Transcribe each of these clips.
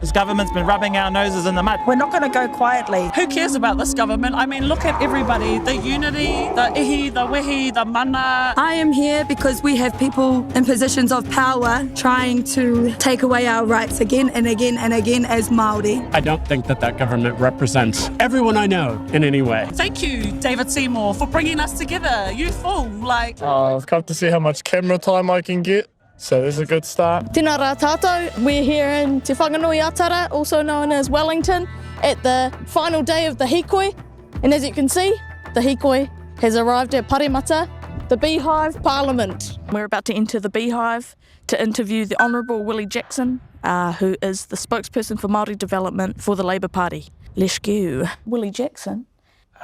This government's been rubbing our noses in the mud. We're not going to go quietly. Who cares about this government? I mean, look at everybody. The unity, the ihi, the wehi, the mana. I am here because we have people in positions of power trying to take away our rights again and again and again as Māori. I don't think that government represents everyone I know in any way. Thank you, David Seymour, for bringing us together. You fool, I've come to see how much camera time I can get. So this is a good start. Tēnā rā tātou, we're here in Te Whanganui Atara, also known as Wellington, at the final day of the Hikoi. And as you can see, the Hikoi has arrived at Paremata, the Beehive Parliament. We're about to enter the Beehive to interview the Honourable Willie Jackson, who is the spokesperson for Māori development for the Labour Party. Let's go. Willie Jackson.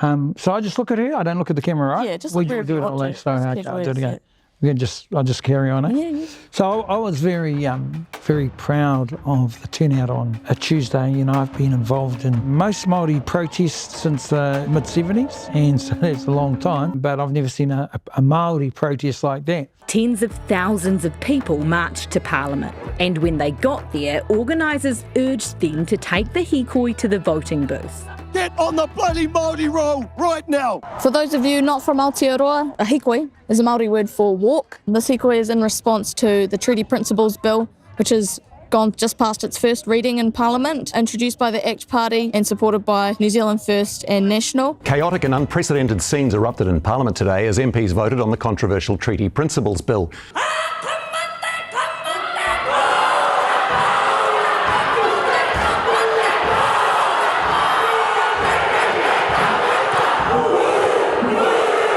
So I just look at her, I don't look at the camera, right? Yeah, just we look wherever do you it want all to. that, so okay, I'll do it again. Yeah. I'll just carry on. Yeah. So I was very proud of the turnout on a Tuesday. You know, I've been involved in most Māori protests since the mid-70s, and so that's a long time, but I've never seen a Māori protest like that. Tens of thousands of people marched to Parliament, and when they got there, organisers urged them to take the Hikoi to the voting booth. Get on the bloody Māori roll right now! For those of you not from Aotearoa, a Hikoi is a Māori word for walk. This Hikoi is in response to the Treaty Principles Bill, which has gone just past its first reading in Parliament, introduced by the ACT Party and supported by New Zealand First and National. Chaotic and unprecedented scenes erupted in Parliament today as MPs voted on the controversial Treaty Principles Bill.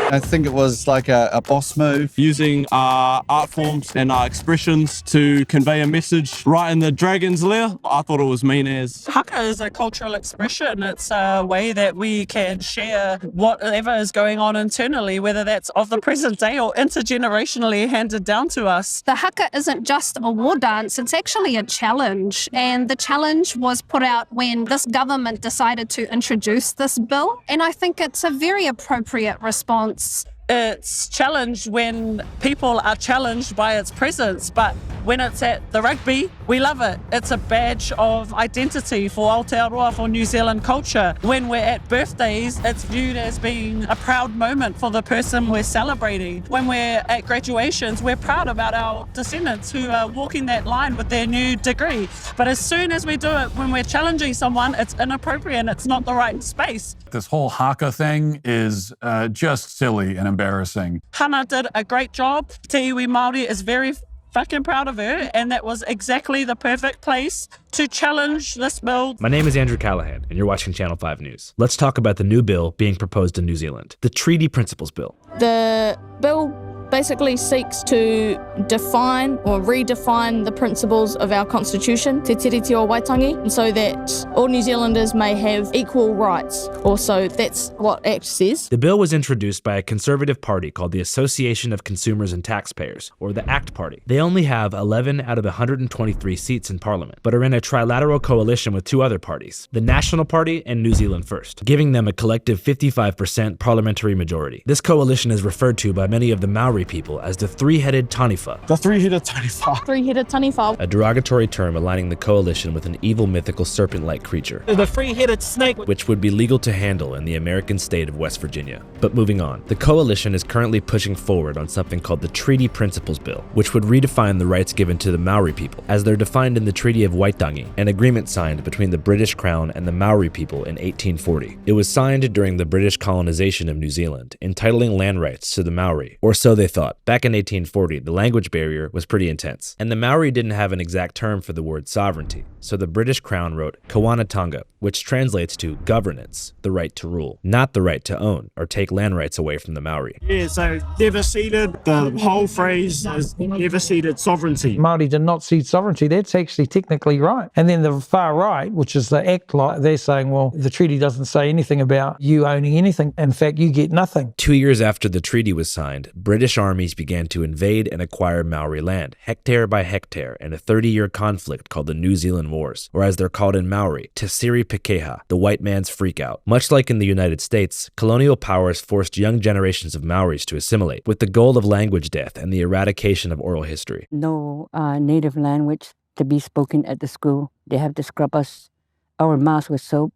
I think it was like a boss move. Using our art forms and our expressions to convey a message right in the dragon's lair. I thought it was mean as. Haka is a cultural expression. It's a way that we can share whatever is going on internally, whether that's of the present day or intergenerationally handed down to us. The haka isn't just a war dance, it's actually a challenge. And the challenge was put out when this government decided to introduce this bill. And I think it's a very appropriate response. It's challenged when people are challenged by its presence, but when it's at the rugby, we love it. It's a badge of identity for Aotearoa, for New Zealand culture. When we're at birthdays, it's viewed as being a proud moment for the person we're celebrating. When we're at graduations, we're proud about our descendants who are walking that line with their new degree. But as soon as we do it when we're challenging someone, it's inappropriate and it's not the right space. This whole haka thing is just silly and embarrassing. Hana did a great job. Te iwi Māori is very fucking proud of her, and that was exactly the perfect place to challenge this bill. My name is Andrew Callahan, and you're watching Channel 5 News. Let's talk about the new bill being proposed in New Zealand, the Treaty Principles Bill. The bill basically seeks to define or redefine the principles of our constitution, Te Tiriti o Waitangi, so that all New Zealanders may have equal rights. Also, that's what ACT says. The bill was introduced by a conservative party called the Association of Consumers and Taxpayers, or the ACT Party. They only have 11 out of 123 seats in Parliament, but are in a trilateral coalition with two other parties, the National Party and New Zealand First, giving them a collective 55% parliamentary majority. This coalition is referred to by many of the Maori people as the three-headed taniwha. The three-headed taniwha. Three-headed taniwha. A derogatory term aligning the coalition with an evil mythical serpent-like creature. The three-headed snake. Which would be legal to handle in the American state of West Virginia. But moving on, the coalition is currently pushing forward on something called the Treaty Principles Bill, which would redefine the rights given to the Maori people, as they're defined in the Treaty of Waitangi, an agreement signed between the British Crown and the Maori people in 1840. It was signed during the British colonization of New Zealand, entitling land rights to the Maori, or so they thought. Back in 1840, the language barrier was pretty intense, and the Maori didn't have an exact term for the word sovereignty, so the British Crown wrote Kawanatanga, which translates to governance, the right to rule, not the right to own or take land rights away from the Maori. Yeah, so never ceded, the whole phrase is never ceded sovereignty. Māori did not cede sovereignty. That's actually technically right. And then the far right, which is the ACT, they're saying, well, the treaty doesn't say anything about you owning anything. In fact, you get nothing. 2 years after the treaty was signed, British armies began to invade and acquire Maori land, hectare by hectare, in a 30-year conflict called the New Zealand Wars, or as they're called in Maori, Te Siri Pekeha, the white man's freakout. Much like in the United States, colonial powers forced young generations of Maoris to assimilate, with the goal of language death and the eradication of oral history. No native language to be spoken at the school. They have to scrub our mouths with soap,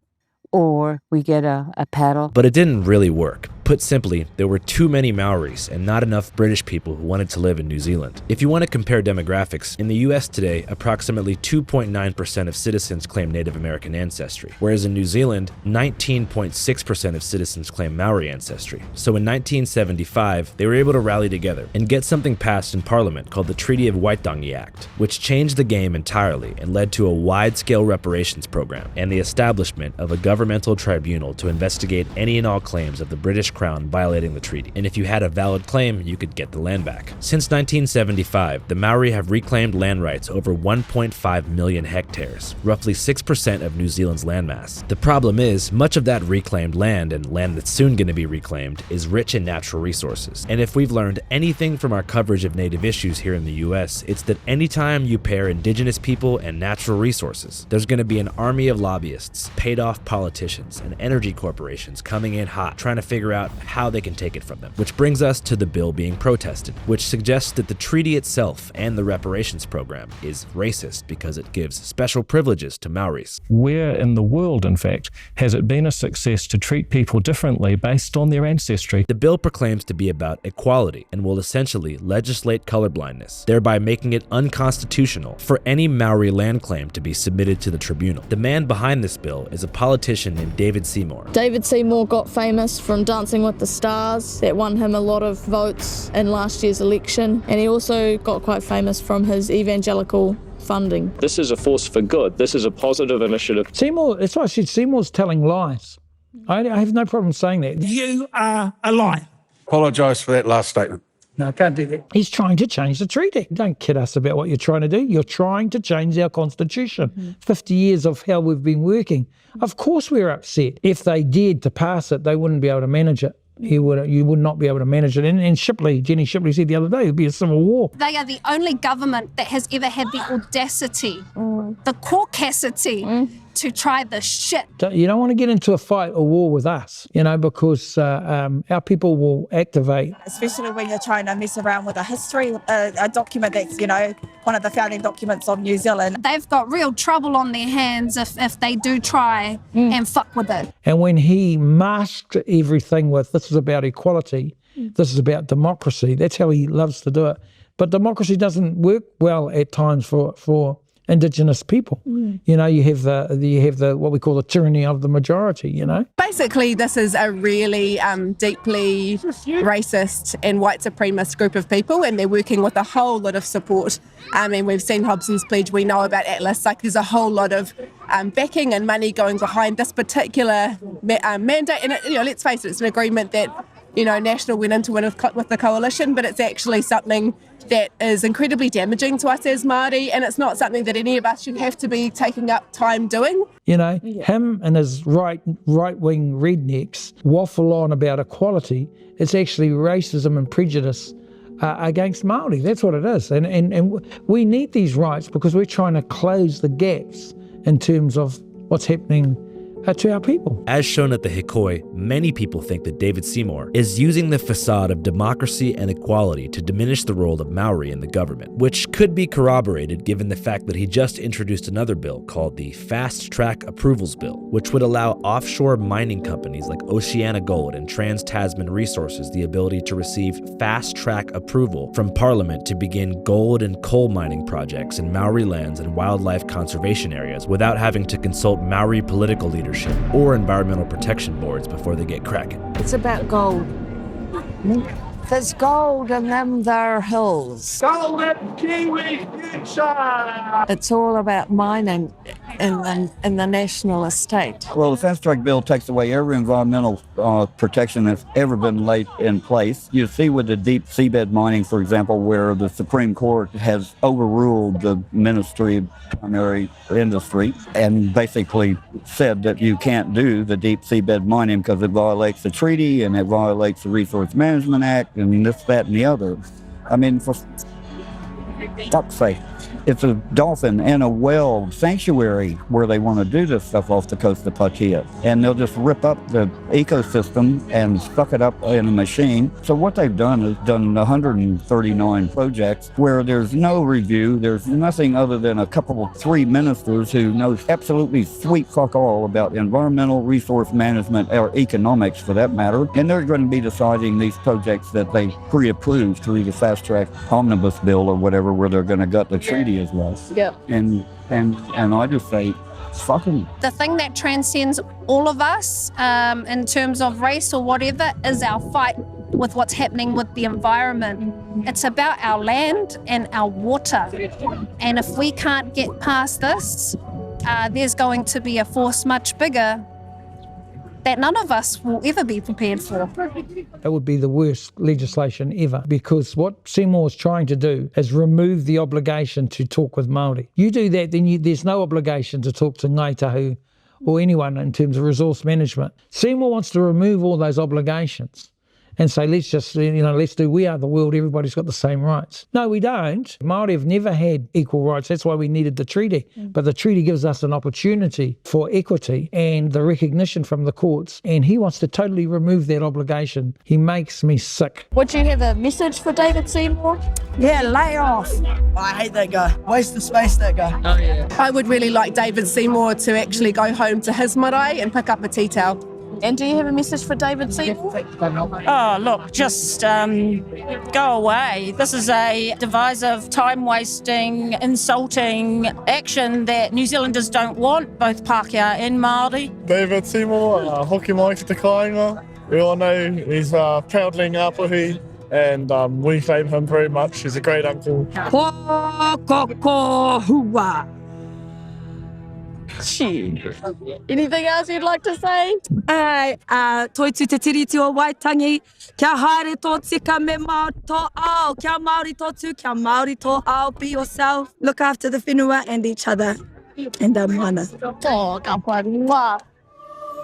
or we get a paddle. But it didn't really work. Put simply, there were too many Maoris and not enough British people who wanted to live in New Zealand. If you want to compare demographics, in the US today, approximately 2.9% of citizens claim Native American ancestry, whereas in New Zealand, 19.6% of citizens claim Maori ancestry. So in 1975, they were able to rally together and get something passed in Parliament called the Treaty of Waitangi Act, which changed the game entirely and led to a wide-scale reparations program and the establishment of a governmental tribunal to investigate any and all claims of the British Crown violating the treaty. And if you had a valid claim, you could get the land back. Since 1975, the Maori have reclaimed land rights over 1.5 million hectares, roughly 6% of New Zealand's landmass. The problem is, much of that reclaimed land, and land that's soon going to be reclaimed, is rich in natural resources. And if we've learned anything from our coverage of Native issues here in the US, it's that anytime you pair Indigenous people and natural resources, there's going to be an army of lobbyists, paid-off politicians, and energy corporations coming in hot, trying to figure out how they can take it from them. Which brings us to the bill being protested, which suggests that the treaty itself and the reparations program is racist because it gives special privileges to Maoris. Where in the world, in fact, has it been a success to treat people differently based on their ancestry? The bill proclaims to be about equality and will essentially legislate colorblindness, thereby making it unconstitutional for any Maori land claim to be submitted to the tribunal. The man behind this bill is a politician named David Seymour. David Seymour got famous from Dancing with the Stars. That won him a lot of votes in last year's election, and he also got quite famous from his evangelical funding. This is a force for good. This is a positive initiative. Seymour, that's why I said Seymour's telling lies. I have no problem saying that. You are a liar. Apologise for that last statement. No, I can't do that. He's trying to change the treaty. Don't kid us about what you're trying to do. You're trying to change our constitution. 50 years of how we've been working. Of course we're upset. If they dared to pass it, they wouldn't be able to manage it. You would not be able to manage it. And Jenny Shipley said the other day, it would be a civil war. They are the only government that has ever had the audacity, the caucasity to try this shit. You don't want to get into a fight or war with us, because our people will activate. Especially when you're trying to mess around with a history, a document that's, one of the founding documents of New Zealand. They've got real trouble on their hands if they do try and fuck with it. And when he masked everything with, this is about equality, this is about democracy, that's how he loves to do it. But democracy doesn't work well at times for Indigenous people. You have the what we call the tyranny of the majority, Basically, this is a really deeply racist and white supremacist group of people, and they're working with a whole lot of support. And we've seen Hobson's Pledge, we know about Atlas, there's a whole lot of backing and money going behind this particular mandate. And let's face it, it's an agreement that National went into with the coalition, but it's actually something that is incredibly damaging to us as Māori, and it's not something that any of us should have to be taking up time doing. Him and his right-wing rednecks waffle on about equality. It's actually racism and prejudice against Māori. That's what it is. And we need these rights because we're trying to close the gaps in terms of what's happening to our people. As shown at the Hikoi, many people think that David Seymour is using the facade of democracy and equality to diminish the role of Maori in the government, which could be corroborated given the fact that he just introduced another bill called the Fast Track Approvals Bill, which would allow offshore mining companies like Oceana Gold and Trans-Tasman Resources the ability to receive fast-track approval from Parliament to begin gold and coal mining projects in Maori lands and wildlife conservation areas without having to consult Maori political leaders or environmental protection boards before they get cracking. It's about gold. There's gold in them there hills. Gold and Kiwi future! It's all about mining in the national estate. Well, the Fast Track Bill takes away every environmental protection that's ever been laid in place. You see with the deep seabed mining, for example, where the Supreme Court has overruled the Ministry of Primary Industry and basically said that you can't do the deep seabed mining because it violates the treaty and it violates the Resource Management Act and this, that, and the other. For fuck's sake. It's a dolphin and a whale sanctuary where they want to do this stuff off the coast of Pakia. And they'll just rip up the ecosystem and suck it up in a machine. So what they've done is done 139 projects where there's no review. There's nothing other than three ministers who know absolutely sweet fuck all about environmental resource management or economics for that matter. And they're going to be deciding these projects that they pre-approved through the fast track omnibus bill or whatever, where they're going to gut the treaty as well. Yeah. And I just say, fuck them. The thing that transcends all of us in terms of race or whatever is our fight with what's happening with the environment. It's about our land and our water. And if we can't get past this, there's going to be a force much bigger that none of us will ever be prepared for. That would be the worst legislation ever, because what Seymour is trying to do is remove the obligation to talk with Māori. You do that, then there's no obligation to talk to Ngāi Tahu or anyone in terms of resource management. Seymour wants to remove all those obligations and say, let's do, we are the world, everybody's got the same rights. No, we don't. Māori have never had equal rights. That's why we needed the treaty. But the treaty gives us an opportunity for equity and the recognition from the courts. And he wants to totally remove that obligation. He makes me sick. Would you have a message for David Seymour? Yeah, lay off. I hate that guy. Waste of space, that guy. Oh, yeah. I would really like David Seymour to actually go home to his marae and pick up a tea towel. And do you have a message for David Seymour? Oh, look, just go away. This is a divisive, time-wasting, insulting action that New Zealanders don't want, both Pākehā and Māori. David Seymour, hoki mai ki te kāinga. We all know he's proudly Ngāpuhi, and we claim him very much. He's a great uncle. Anything else you'd like to say? Toi tu te tiri tu o Waitangi, kia haere tō tika me Māori tō ao, kia Māori tō kia Māori tō ao, be yourself, look after the whenua and each other, and mana.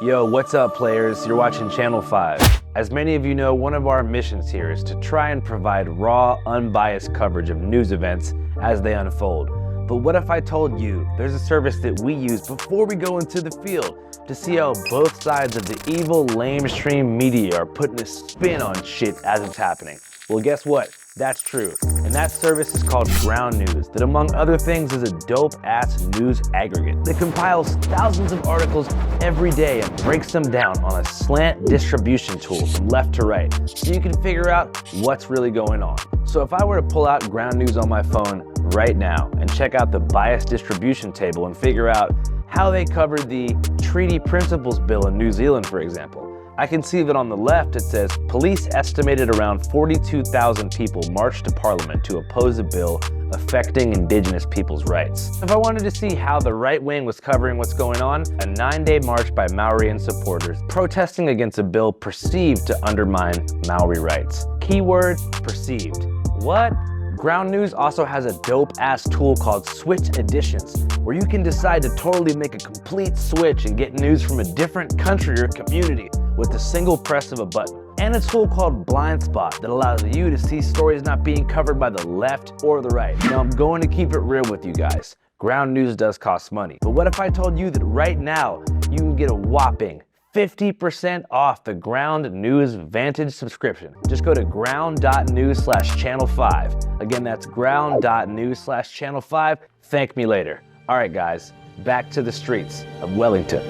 Yo, what's up players? You're watching Channel 5. As many of you know, one of our missions here is to try and provide raw, unbiased coverage of news events as they unfold. But what if I told you there's a service that we use before we go into the field to see how both sides of the evil, lamestream media are putting a spin on shit as it's happening? Well, guess what? That's true. And that service is called Ground News, that among other things is a dope-ass news aggregate that compiles thousands of articles every day and breaks them down on a slant distribution tool from left to right, so you can figure out what's really going on. So if I were to pull out Ground News on my phone right now and check out the bias distribution table and figure out how they covered the Treaty Principles Bill in New Zealand, for example, I can see that on the left it says police estimated around 42,000 people marched to Parliament to oppose a bill affecting Indigenous people's rights. If I wanted to see how the right wing was covering what's going on, a 9-day march by Maori and supporters protesting against a bill perceived to undermine Maori rights. Keyword, perceived. What? Ground News also has a dope-ass tool called Switch Editions, where you can decide to totally make a complete switch and get news from a different country or community with the single press of a button. And a tool called Blind Spot that allows you to see stories not being covered by the left or the right. Now I'm going to keep it real with you guys. Ground News does cost money, but what if I told you that right now you can get a whopping 50% off the Ground News Vantage subscription? Just go to ground.news/channel5. Again, that's ground.news/channel5. Thank me later. All right, guys, back to the streets of Wellington.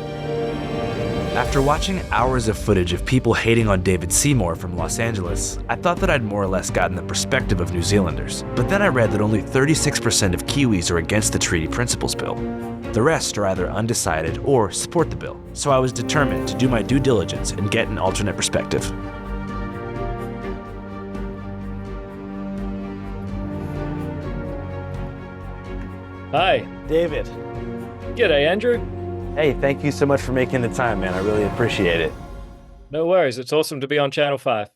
After watching hours of footage of people hating on David Seymour from Los Angeles, I thought that I'd more or less gotten the perspective of New Zealanders. But then I read that only 36% of Kiwis are against the Treaty Principles Bill. The rest are either undecided or support the bill. So I was determined to do my due diligence and get an alternate perspective. Hi. David. G'day, Andrew. Hey, thank you so much for making the time, man. I really appreciate it. No worries. It's awesome to be on Channel 5.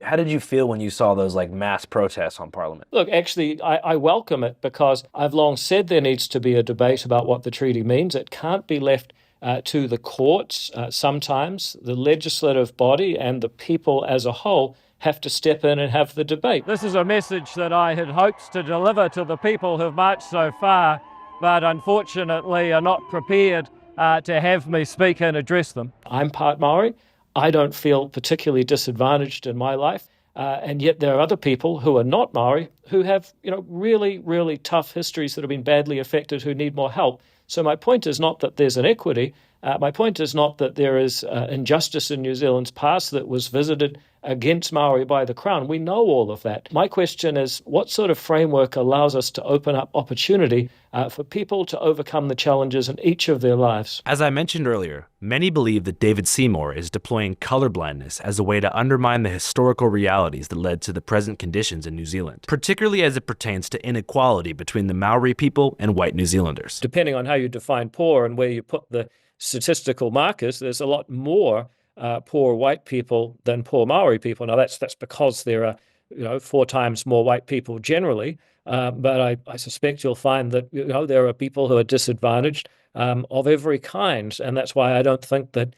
How did you feel when you saw those mass protests on Parliament? Look, actually, I welcome it because I've long said there needs to be a debate about what the treaty means. It can't be left to the courts. Sometimes the legislative body and the people as a whole have to step in and have the debate. This is a message that I had hoped to deliver to the people who've marched so far, but unfortunately are not prepared to have me speak and address them. I'm part Māori. I don't feel particularly disadvantaged in my life. And yet there are other people who are not Māori who have, really, really tough histories that have been badly affected who need more help. So my point is not that there's inequity. My point is not that there is injustice in New Zealand's past that was visited against Māori by the Crown. We know all of that. My question is, what sort of framework allows us to open up opportunity for people to overcome the challenges in each of their lives? As I mentioned earlier, many believe that David Seymour is deploying colorblindness as a way to undermine the historical realities that led to the present conditions in New Zealand, particularly as it pertains to inequality between the Maori people and white New Zealanders. Depending on how you define poor and where you put the statistical markers, there's a lot more poor white people than poor Maori people. Now that's because there are 4 times more white people generally, but I suspect you'll find that there are people who are disadvantaged of every kind, and that's why I don't think that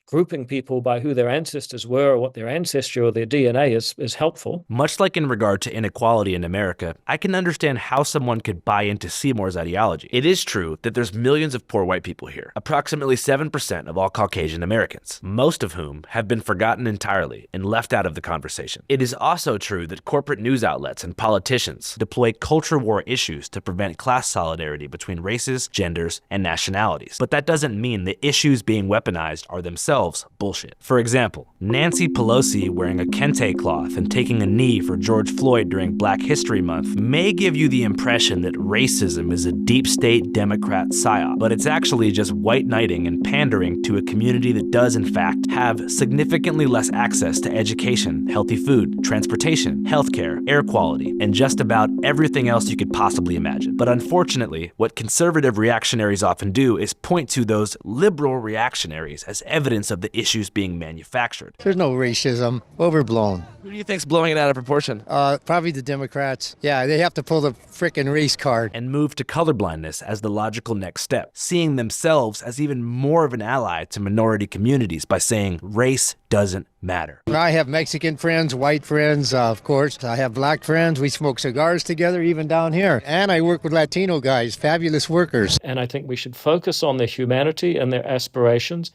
grouping people by who their ancestors were or what their ancestry or their DNA is helpful. Much like in regard to inequality in America, I can understand how someone could buy into Seymour's ideology. It is true that there's millions of poor white people here, approximately 7% of all Caucasian Americans, most of whom have been forgotten entirely and left out of the conversation. It is also true that corporate news outlets and politicians deploy culture war issues to prevent class solidarity between races, genders, and nationalities. But that doesn't mean the issues being weaponized are themselves bullshit. For example, Nancy Pelosi wearing a kente cloth and taking a knee for George Floyd during Black History Month may give you the impression that racism is a deep state Democrat psyop, but it's actually just white knighting and pandering to a community that does in fact have significantly less access to education, healthy food, transportation, healthcare, air quality, and just about everything else you could possibly imagine. But unfortunately, what conservative reactionaries often do is point to those liberal reactionaries as evidence of the issues being manufactured. There's no racism. Overblown. Who do you think's blowing it out of proportion? Probably the Democrats. Yeah, they have to pull the frickin' race card. And move to colorblindness as the logical next step, seeing themselves as even more of an ally to minority communities by saying race doesn't matter. I have Mexican friends, white friends, of course. I have black friends. We smoke cigars together, even down here. And I work with Latino guys, fabulous workers. And I think we should focus on their humanity and their aspirations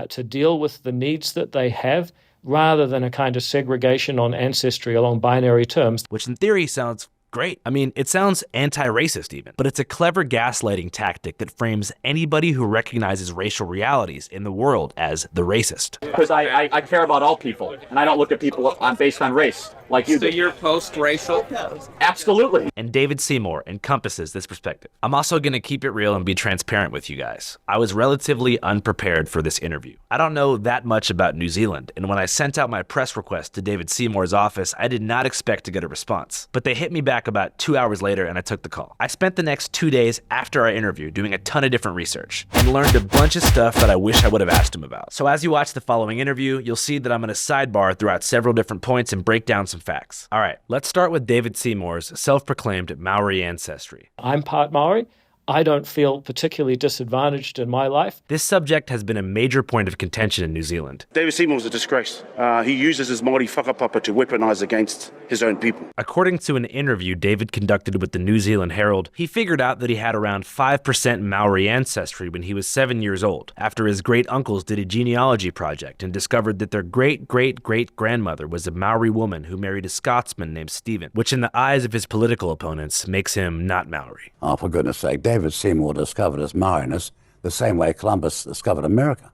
to deal with the needs that they have, rather than a kind of segregation on ancestry along binary terms. Which in theory sounds great. I mean, it sounds anti-racist even, but it's a clever gaslighting tactic that frames anybody who recognizes racial realities in the world as the racist. Because I care about all people, and I don't look at people based on race like you do. So you're post-racial? Absolutely. And David Seymour encompasses this perspective. I'm also going to keep it real and be transparent with you guys. I was relatively unprepared for this interview. I don't know that much about New Zealand, and when I sent out my press request to David Seymour's office, I did not expect to get a response. But they hit me back about 2 hours later and I took the call. I spent the next 2 days after our interview doing a ton of different research and learned a bunch of stuff that I wish I would have asked him about. So as you watch the following interview, you'll see that I'm going to sidebar throughout several different points and break down some facts. All right, let's start with David Seymour's self-proclaimed Maori ancestry. I'm part Māori. I don't feel particularly disadvantaged in my life. This subject has been a major point of contention in New Zealand. David Seymour's a disgrace. He uses his Māori whakapapa to weaponize against his own people. According to an interview David conducted with the New Zealand Herald, he figured out that he had around 5% Maori ancestry when he was 7 years old, after his great-uncles did a genealogy project and discovered that their great-great-great-grandmother was a Maori woman who married a Scotsman named Stephen, which in the eyes of his political opponents makes him not Maori. Oh, for goodness sake, David Seymour discovered his Maoriness the same way Columbus discovered America,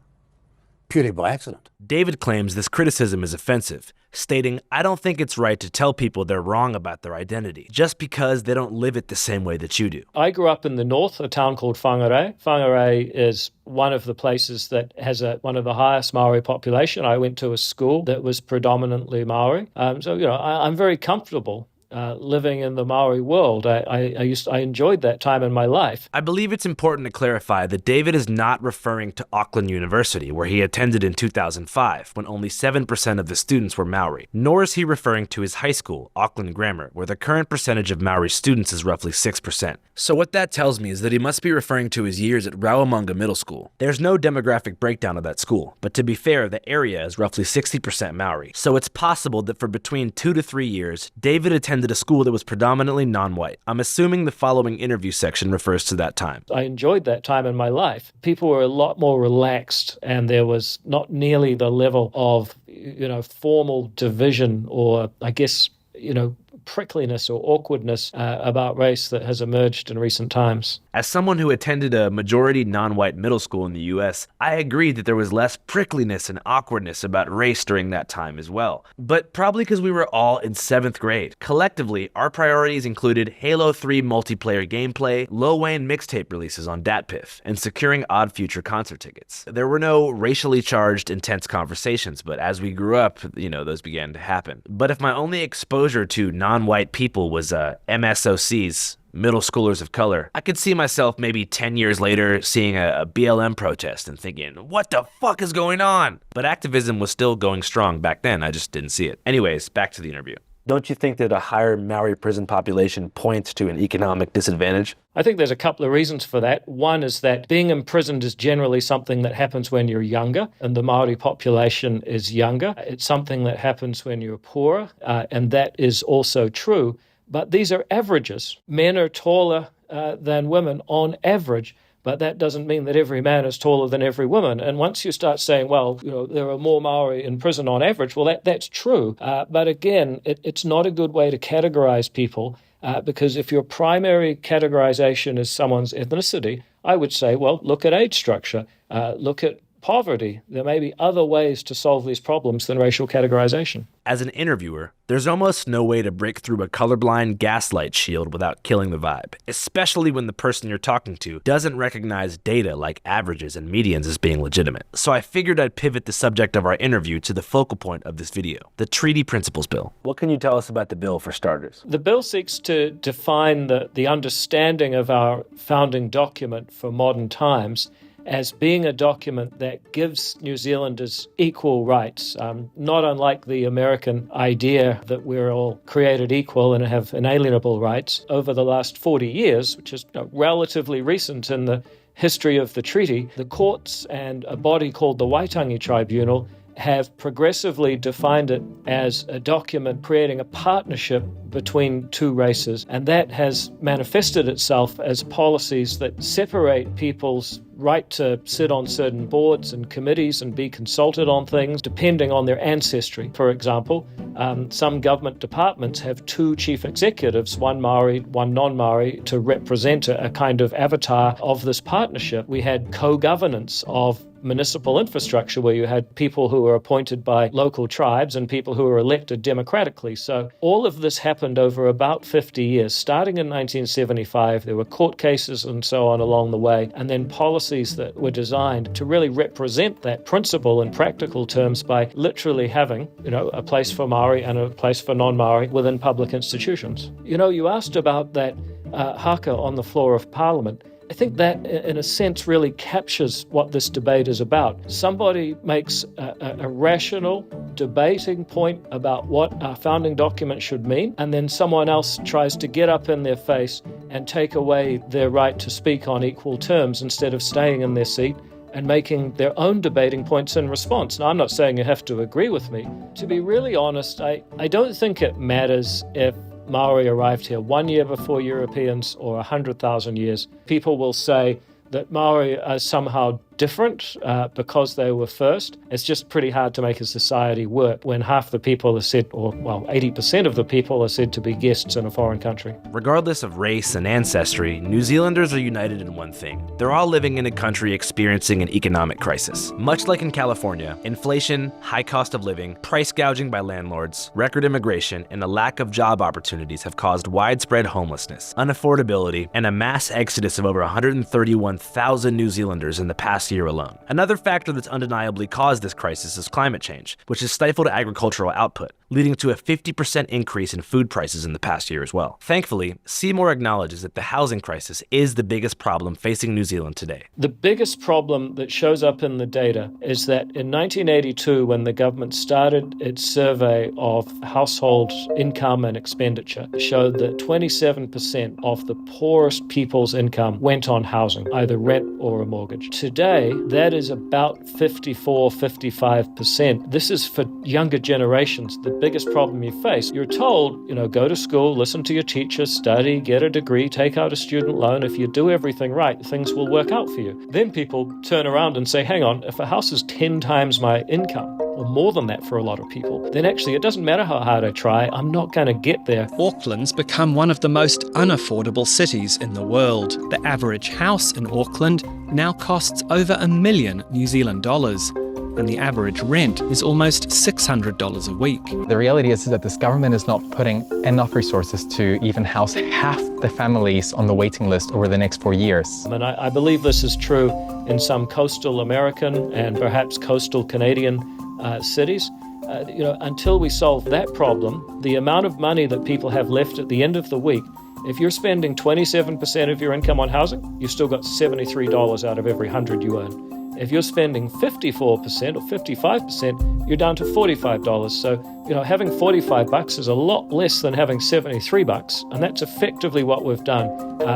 purely by accident. David claims this criticism is offensive, stating, "I don't think it's right to tell people they're wrong about their identity, just because they don't live it the same way that you do." I grew up in the north, a town called Whangarei. Whangarei is one of the places that has one of the highest Maori population. I went to a school that was predominantly Maori. So, I'm very comfortable living in the Maori world. I enjoyed that time in my life. I believe it's important to clarify that David is not referring to Auckland University, where he attended in 2005, when only 7% of the students were Maori. Nor is he referring to his high school, Auckland Grammar, where the current percentage of Maori students is roughly 6%. So what that tells me is that he must be referring to his years at Rauamunga Middle School. There's no demographic breakdown of that school, but to be fair, the area is roughly 60% Maori. So it's possible that for between 2 to 3 years, David attended a school that was predominantly non-white. I'm assuming the following interview section refers to that time. I enjoyed that time in my life. People were a lot more relaxed, and there was not nearly the level of, formal division or, prickliness or awkwardness about race that has emerged in recent times. As someone who attended a majority non-white middle school in the US, I agree that there was less prickliness and awkwardness about race during that time as well. But probably because we were all in 7th grade. Collectively, our priorities included Halo 3 multiplayer gameplay, Lil Wayne mixtape releases on DatPiff, and securing Odd Future concert tickets. There were no racially charged, intense conversations, but as we grew up, those began to happen. But if my only exposure to non-white people was MSOCs, middle schoolers of color, I could see myself maybe 10 years later seeing a BLM protest and thinking, what the fuck is going on? But activism was still going strong back then, I just didn't see it. Anyways, back to the interview. Don't you think that a higher Maori prison population points to an economic disadvantage? I think there's a couple of reasons for that. One is that being imprisoned is generally something that happens when you're younger, and the Maori population is younger. It's something that happens when you're poorer, and that is also true. But these are averages. Men are taller than women on average, but that doesn't mean that every man is taller than every woman. And once you start saying, there are more Maori in prison on average, that's true. But again, it's not a good way to categorize people, because if your primary categorization is someone's ethnicity, I would say, look at age structure, look at poverty. There may be other ways to solve these problems than racial categorization. As an interviewer, there's almost no way to break through a colorblind gaslight shield without killing the vibe, especially when the person you're talking to doesn't recognize data like averages and medians as being legitimate. So I figured I'd pivot the subject of our interview to the focal point of this video, the Treaty Principles Bill. What can you tell us about the bill for starters? The bill seeks to define the understanding of our founding document for modern times as being a document that gives New Zealanders equal rights, not unlike the American idea that we're all created equal and have inalienable rights. Over the last 40 years, which is relatively recent in the history of the treaty, the courts and a body called the Waitangi Tribunal have progressively defined it as a document creating a partnership between two races, and that has manifested itself as policies that separate people's right to sit on certain boards and committees and be consulted on things depending on their ancestry. For example, some government departments have 2 chief executives, one Maori, one non-Maori, to represent a kind of avatar of this partnership. We had co-governance of municipal infrastructure where you had people who were appointed by local tribes and people who were elected democratically. So all of this happened over about 50 years. Starting in 1975, there were court cases and so on along the way, and then policies that were designed to really represent that principle in practical terms by literally having, a place for Maori and a place for non-Maori within public institutions. You asked about that haka on the floor of Parliament. I think that, in a sense, really captures what this debate is about. Somebody makes a rational, debating point about what our founding document should mean, and then someone else tries to get up in their face and take away their right to speak on equal terms instead of staying in their seat and making their own debating points in response. Now, I'm not saying you have to agree with me. To be really honest, I don't think it matters if Maori arrived here 1 year before Europeans or 100,000 years. People will say that Maori are somehow different because they were first. It's just pretty hard to make a society work when half the people are said, 80% of the people are said to be guests in a foreign country. Regardless of race and ancestry, New Zealanders are united in one thing. They're all living in a country experiencing an economic crisis. Much like in California, inflation, high cost of living, price gouging by landlords, record immigration, and a lack of job opportunities have caused widespread homelessness, unaffordability, and a mass exodus of over 131,000 New Zealanders in the past past year alone. Another factor that's undeniably caused this crisis is climate change, which has stifled agricultural output, leading to a 50% increase in food prices in the past year as well. Thankfully, Seymour acknowledges that the housing crisis is the biggest problem facing New Zealand today. The biggest problem that shows up in the data is that in 1982, when the government started its survey of household income and expenditure, it showed that 27% of the poorest people's income went on housing, either rent or a mortgage. Today, that is about 54, 55%. This is for younger generations, the biggest problem you face. You're told, go to school, listen to your teacher, study, get a degree, take out a student loan. If you do everything right, things will work out for you. Then people turn around and say, hang on, if a house is 10 times my income, or more than that for a lot of people, then actually it doesn't matter how hard I try, I'm not going to get there. Auckland's become one of the most unaffordable cities in the world. The average house in Auckland now costs over $1 million New Zealand dollars, and the average rent is almost $600 a week. The reality is that this government is not putting enough resources to even house half the families on the waiting list over the next 4 years. And I believe this is true in some coastal American and perhaps coastal Canadian cities. Until we solve that problem, the amount of money that people have left at the end of the week, if you're spending 27% of your income on housing, you've still got $73 out of every 100 you earn. If you're spending 54% or 55%, you're down to $45. So, having $45 is a lot less than having $73, and that's effectively what we've done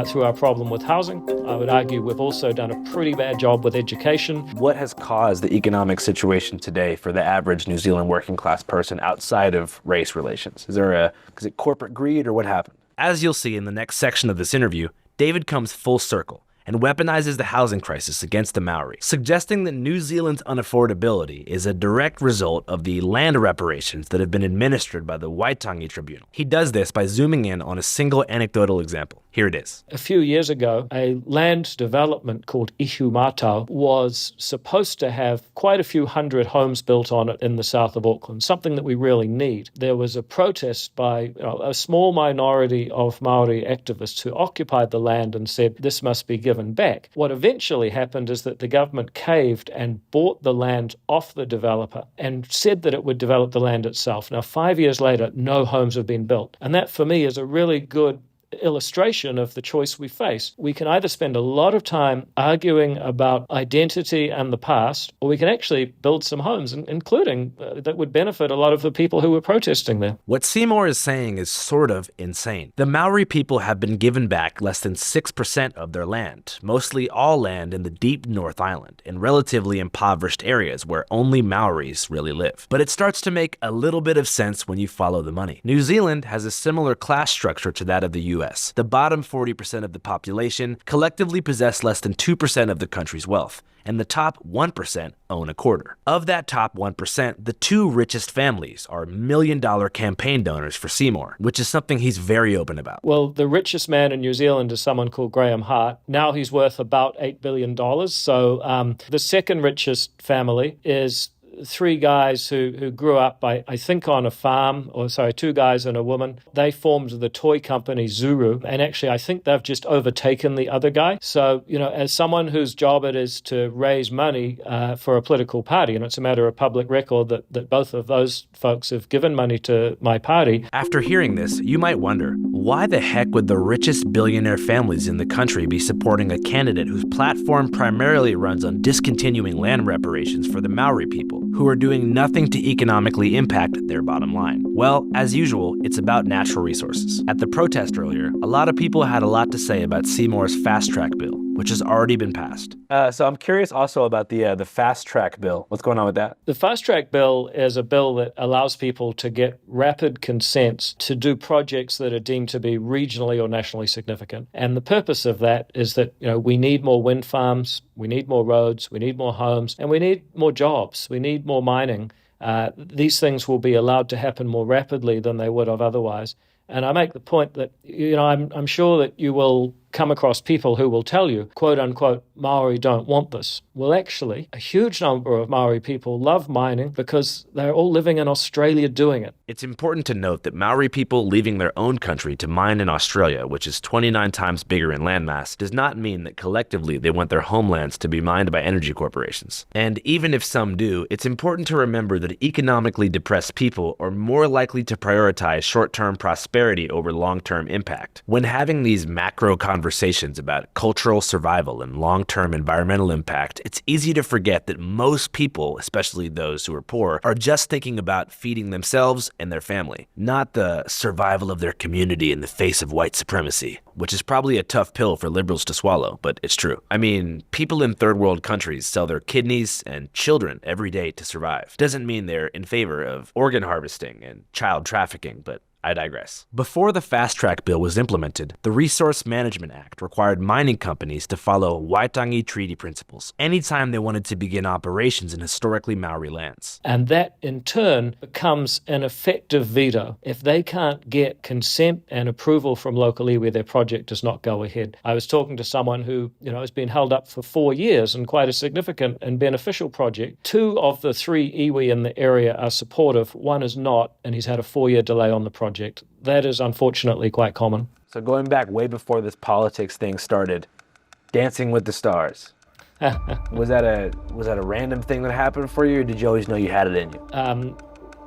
through our problem with housing. I would argue we've also done a pretty bad job with education. What has caused the economic situation today for the average New Zealand working class person outside of race relations? Is it corporate greed or what happened? As you'll see in the next section of this interview, David comes full circle and weaponizes the housing crisis against the Maori, suggesting that New Zealand's unaffordability is a direct result of the land reparations that have been administered by the Waitangi Tribunal. He does this by zooming in on a single anecdotal example. Here it is. A few years ago, a land development called Ihu Mātau was supposed to have quite a few hundred homes built on it in the south of Auckland, something that we really need. There was a protest by a small minority of Māori activists who occupied the land and said this must be given back. What eventually happened is that the government caved and bought the land off the developer and said that it would develop the land itself. Now, 5 years later, no homes have been built. And that, for me, is a really good illustration of the choice we face. We can either spend a lot of time arguing about identity and the past, or we can actually build some homes, including that would benefit a lot of the people who were protesting there. What Seymour is saying is sort of insane. The Maori people have been given back less than 6% of their land, mostly all land in the deep North Island, in relatively impoverished areas where only Maoris really live. But it starts to make a little bit of sense when you follow the money. New Zealand has a similar class structure to that of the US. The bottom 40% of the population collectively possess less than 2% of the country's wealth, and the top 1% own a quarter. Of that top 1%, the two richest families are million-dollar campaign donors for Seymour, which is something he's very open about. Well, the richest man in New Zealand is someone called Graham Hart. Now he's worth about $8 billion. So the second richest family is three guys who grew up, I think, on a farm, two guys and a woman. They formed the toy company Zuru, and actually I think they've just overtaken the other guy. So, as someone whose job it is to raise money for a political party, and it's a matter of public record that both of those folks have given money to my party. After hearing this, you might wonder, why the heck would the richest billionaire families in the country be supporting a candidate whose platform primarily runs on discontinuing land reparations for the Maori people, who are doing nothing to economically impact their bottom line? Well, as usual, it's about natural resources. At the protest earlier, a lot of people had a lot to say about Seymour's fast track bill, which has already been passed. So I'm curious also about the fast track bill. What's going on with that? The fast track bill is a bill that allows people to get rapid consents to do projects that are deemed to be regionally or nationally significant. And the purpose of that is that, we need more wind farms, we need more roads, we need more homes, and we need more jobs. We need more mining. These things will be allowed to happen more rapidly than they would have otherwise. And I make the point that, I'm sure that you will come across people who will tell you, quote unquote, Māori don't want this. Well, actually, a huge number of Māori people love mining because they're all living in Australia doing it. It's important to note that Maori people leaving their own country to mine in Australia, which is 29 times bigger in landmass, does not mean that collectively they want their homelands to be mined by energy corporations. And even if some do, it's important to remember that economically depressed people are more likely to prioritize short-term prosperity over long-term impact. When having these macro conversations about cultural survival and long-term environmental impact, it's easy to forget that most people, especially those who are poor, are just thinking about feeding themselves and their family, not the survival of their community in the face of white supremacy, which is probably a tough pill for liberals to swallow, but it's true. I mean, people in third world countries sell their kidneys and children every day to survive. Doesn't mean they're in favor of organ harvesting and child trafficking, but I digress. Before the Fast Track Bill was implemented, the Resource Management Act required mining companies to follow Waitangi Treaty principles anytime they wanted to begin operations in historically Maori lands. And that, in turn, becomes an effective veto if they can't get consent and approval from local iwi, their project does not go ahead. I was talking to someone who, has been held up for 4 years and quite a significant and beneficial project. 2 of the 3 iwi in the area are supportive, 1 is not, and he's had a 4-year delay on the project. That is unfortunately quite common. So going back way before this politics thing started, Dancing with the Stars. Was that a random thing that happened for you, or did you always know you had it in you?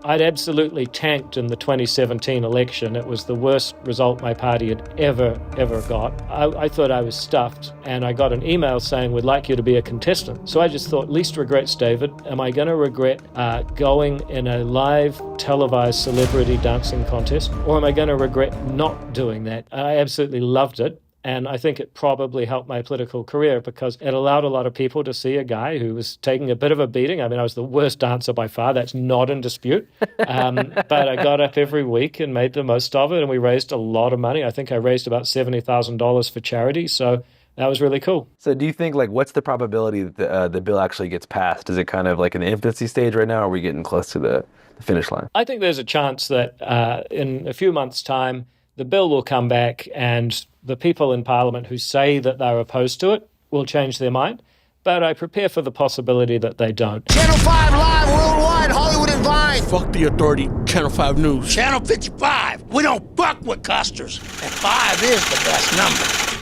I'd absolutely tanked in the 2017 election. It was the worst result my party had ever got. I thought I was stuffed, and I got an email saying, we'd like you to be a contestant. So I just thought, least regrets, David. Am I going to regret going in a live televised celebrity dancing contest, or am I going to regret not doing that? I absolutely loved it. And I think it probably helped my political career because it allowed a lot of people to see a guy who was taking a bit of a beating. I mean, I was the worst dancer by far. That's not in dispute. But I got up every week and made the most of it. And we raised a lot of money. I think I raised about $70,000 for charity. So that was really cool. So do you think, what's the probability that the bill actually gets passed? Is it kind of like in the infancy stage right now, or are we getting close to the finish line? I think there's a chance that in a few months' time, the bill will come back and the people in Parliament who say that they're opposed to it will change their mind. But I prepare for the possibility that they don't. Channel 5 Live Worldwide, Hollywood and Vine. Fuck the authority, Channel 5 News. Channel 55. We don't fuck with custers. And 5 is the best number.